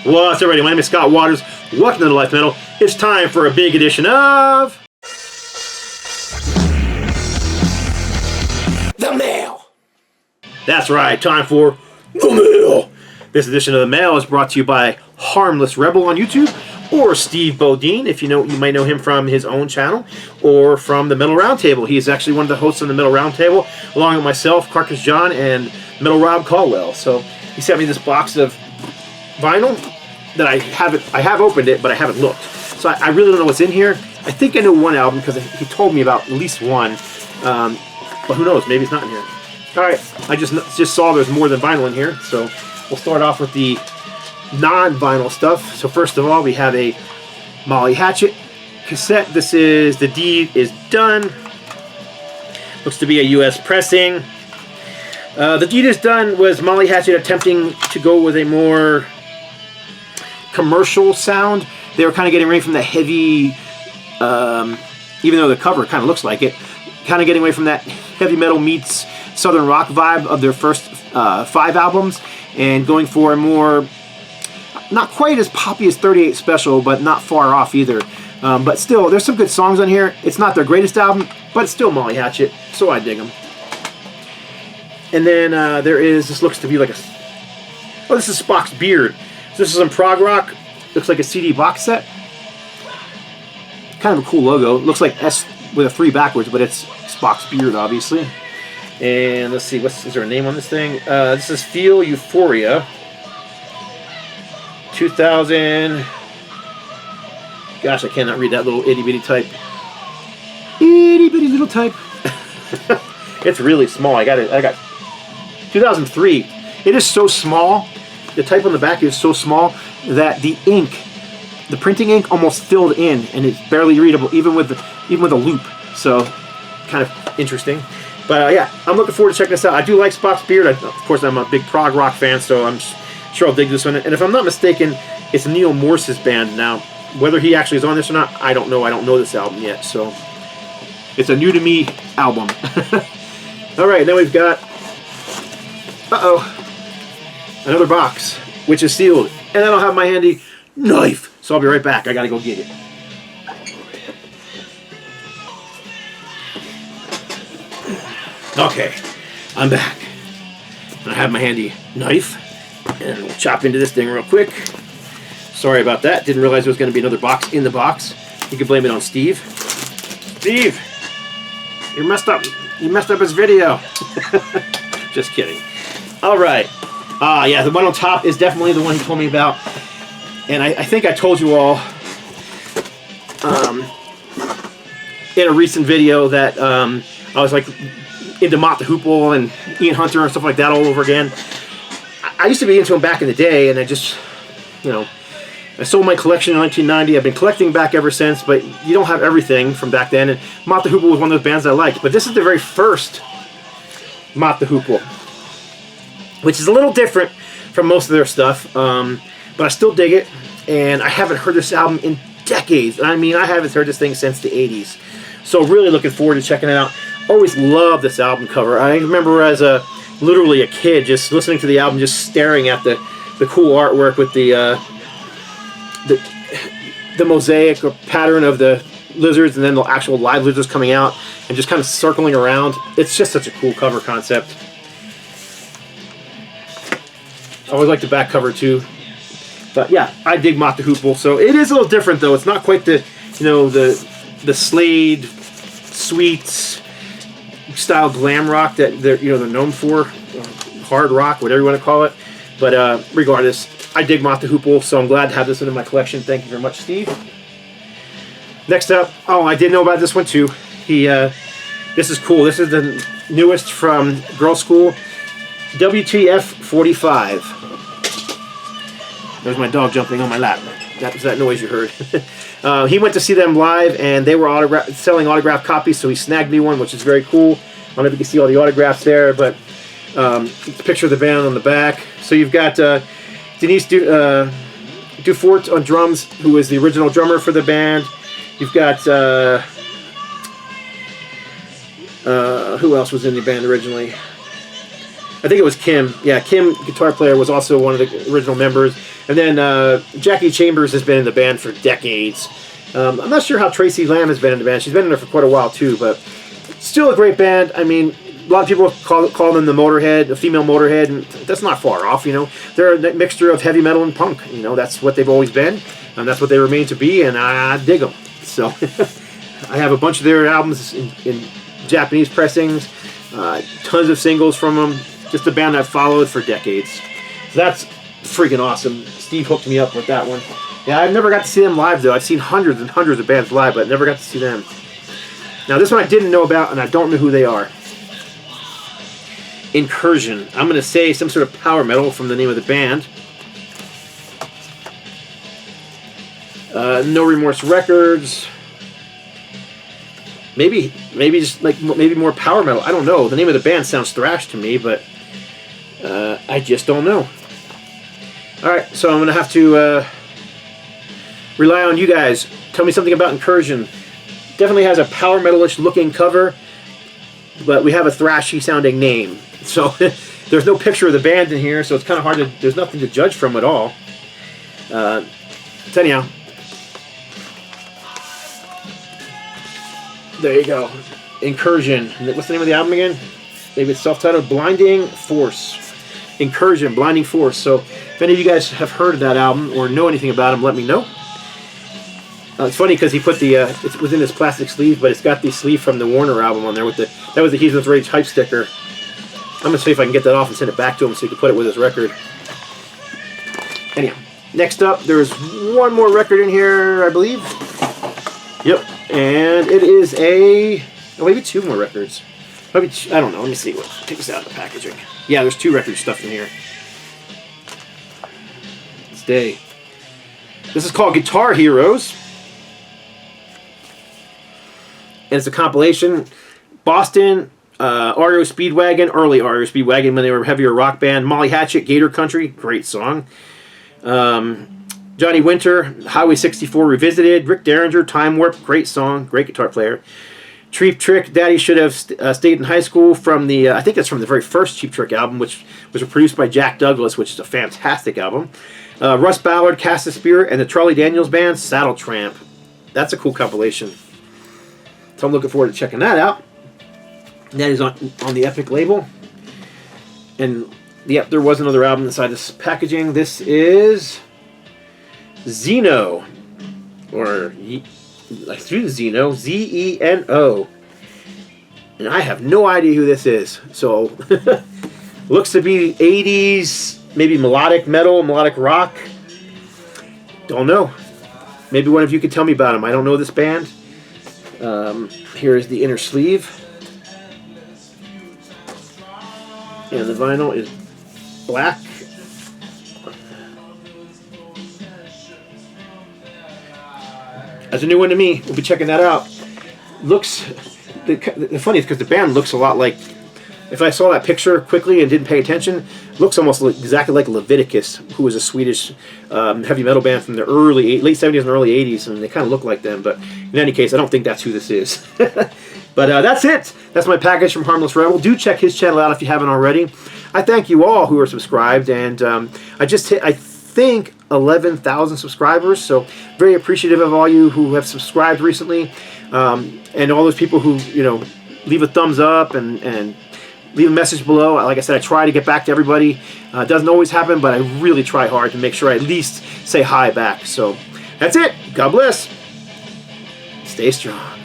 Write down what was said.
What's up, everybody? My name is Scott Waters. Welcome to the Life Metal. It's time for a big edition of The Mail. That's right, time for The Mail. This edition of The Mail is brought to you by Harmless Rebel on YouTube, or Steve Bodine, if you might know him from his own channel, or from the Metal Roundtable. He is actually one of the hosts on the Metal Roundtable, along with myself, Carcass John, and Metal Rob Caldwell. So he sent me this box of vinyl that I have opened it, but I haven't looked. So I really don't know what's in here. I think I know one album because he told me about at least one, but who knows? Maybe it's not in here. All right, I just saw there's more than vinyl in here, so we'll start off with the non-vinyl stuff. So first of all, we have a Molly Hatchet cassette. This is The Deed Is Done. Looks to be a U.S. pressing. The Deed Is Done was Molly Hatchet attempting to go with a more commercial sound. They were kind of getting away from the heavy, even though the cover kind of looks like it, kind of getting away from that heavy metal meets southern rock vibe of their first 5 albums, and going for a more, not quite as poppy as 38 Special, but not far off either. But still, there's some good songs on here. It's not their greatest album, but it's still Molly Hatchet, so I dig them. And then this looks to be like this is Spock's Beard. So this is some prog rock. Looks like a CD box set. Kind of a cool logo. Looks like S with a 3 backwards, but it's Spock's Beard, obviously. And let's see, is there a name on this thing? This is Feel Euphoria. 2000. Gosh, I cannot read that little itty bitty type. Itty bitty little type. It's really small. I got 2003. It is so small. The type on the back is so small that the ink, the printing ink, almost filled in, and it's barely readable, even with a loop. So, kind of interesting. But yeah, I'm looking forward to checking this out. I do like Spock's Beard. Of course, I'm a big prog rock fan, so I'm sure I'll dig this one. And if I'm not mistaken, it's Neil Morse's band now. Whether he actually is on this or not, I don't know. I don't know this album yet, so it's a new to me album. All right, then we've got another box, which is sealed, and then I'll have my handy knife. So I'll be right back. I gotta go get it. Okay, I'm back. I have my handy knife, and we'll chop into this thing real quick. Sorry about that. Didn't realize there was going to be another box in the box. You can blame it on Steve. Steve, you messed up. You messed up his video. Just kidding. All right. Yeah, the one on top is definitely the one he told me about, and I think I told you all in a recent video that I was like into Mott the Hoople and Ian Hunter and stuff like that all over again. I used to be into him back in the day, and I just, I sold my collection in 1990. I've been collecting back ever since, but you don't have everything from back then. And Mott the Hoople was one of those bands I liked. But this is the very first Mott the Hoople, which is a little different from most of their stuff. But I still dig it, and I haven't heard this album in decades. I mean, I haven't heard this thing since the 80s. So really looking forward to checking it out. Always loved this album cover. I remember as literally a kid just listening to the album, just staring at the cool artwork with the mosaic or pattern of the lizards, and then the actual live lizards coming out and just kind of circling around. It's just such a cool cover concept. I always like the back cover too. But yeah, I dig Mott the Hoople. So it is a little different though. It's not quite the the Slade Sweets style glam rock that they're known for, hard rock, whatever you want to call it. But regardless, I dig Mott the Hoople, so I'm glad to have this one in my collection. Thank you very much, Steve. Next up, I did know about this one too. This is cool. This is the newest from Girlschool, WTF 45. There's my dog jumping on my lap. That was that noise you heard. He went to see them live, and they were selling autographed copies, so he snagged me one, which is very cool. I don't know if you can see all the autographs there, but it's a picture of the band on the back. So you've got Denise Dufort on drums, who is the original drummer for the band. You've got who else was in the band originally? I think it was Kim. Yeah, Kim, guitar player, was also one of the original members. And then Jackie Chambers has been in the band for decades. I'm not sure how Tracy Lamb has been in the band. She's been in there for quite a while too, but still a great band. I mean, a lot of people call them the Motorhead, the female Motorhead, and that's not far off, you know. They're a mixture of heavy metal and punk, you know. That's what they've always been, and that's what they remain to be, and I dig them. So I have a bunch of their albums in Japanese pressings, tons of singles from them. Just a band I've followed for decades. So that's freaking awesome. Steve hooked me up with that one. Yeah, I've never got to see them live, though. I've seen hundreds and hundreds of bands live, but never got to see them. Now, this one I didn't know about, and I don't know who they are. Incursion. I'm going to say some sort of power metal from the name of the band. No Remorse Records. Maybe just maybe more power metal. I don't know. The name of the band sounds thrash to me, but I just don't know. All right, so I'm going to have to rely on you guys. Tell me something about Incursion. Definitely has a power metalish looking cover, but we have a thrashy sounding name. So there's no picture of the band in here, so it's kind of hard to. There's nothing to judge from at all. So anyhow, there you go. Incursion. What's the name of the album again? Maybe it's self-titled. Blinding Force. Incursion. Blinding Force. So if any of you guys have heard of that album or know anything about them, let me know. It's funny because he put the it was in this plastic sleeve, but it's got the sleeve from the Warner album on there with that was the Heathens Rage hype sticker. I'm gonna see if I can get that off and send it back to him so he can put it with his record. Anyhow, next up, there's one more record in here, I believe. Yep, and it is maybe two more records. Maybe I don't know. Let me see what. Take this out of the packaging. Yeah, there's two records stuffed in here. Stay. This is called Guitar Heroes. And it's a compilation. Boston, REO Speedwagon, early REO Speedwagon when they were a heavier rock band. Molly Hatchet, Gator Country, great song. Johnny Winter, Highway 64 Revisited. Rick Derringer, Time Warp, great song, great guitar player. Cheap Trick, Daddy Should Have Stayed in High School from the, I think that's from the very first Cheap Trick album, which was produced by Jack Douglas, which is a fantastic album. Russ Ballard, Cast the Spirit, and the Charlie Daniels Band, Saddle Tramp. That's a cool compilation. So I'm looking forward to checking that out. And that is on the Epic label. And yep, there was another album inside this packaging. This is Zeno, or like through Zeno, Zeno. And I have no idea who this is. So looks to be 80s, maybe melodic metal, melodic rock. Don't know. Maybe one of you could tell me about him. I don't know this band. Here is the inner sleeve. And the vinyl is black. That's a new one to me. We'll be checking that out. Looks... The funny is because the band looks a lot like... If I saw that picture quickly and didn't pay attention, looks almost exactly like Leviticus, who was a Swedish heavy metal band from the late 70s and early 80s, and they kind of look like them. But in any case, I don't think that's who this is. But that's it. That's my package from Harmless Rebel. Do check his channel out if you haven't already. I thank you all who are subscribed, and I just hit, I think, 11,000 subscribers, so very appreciative of all you who have subscribed recently, and all those people who, you know, leave a thumbs up and leave a message below. Like I said, I try to get back to everybody. It doesn't always happen, but I really try hard to make sure I at least say hi back. So that's it. God bless. Stay strong.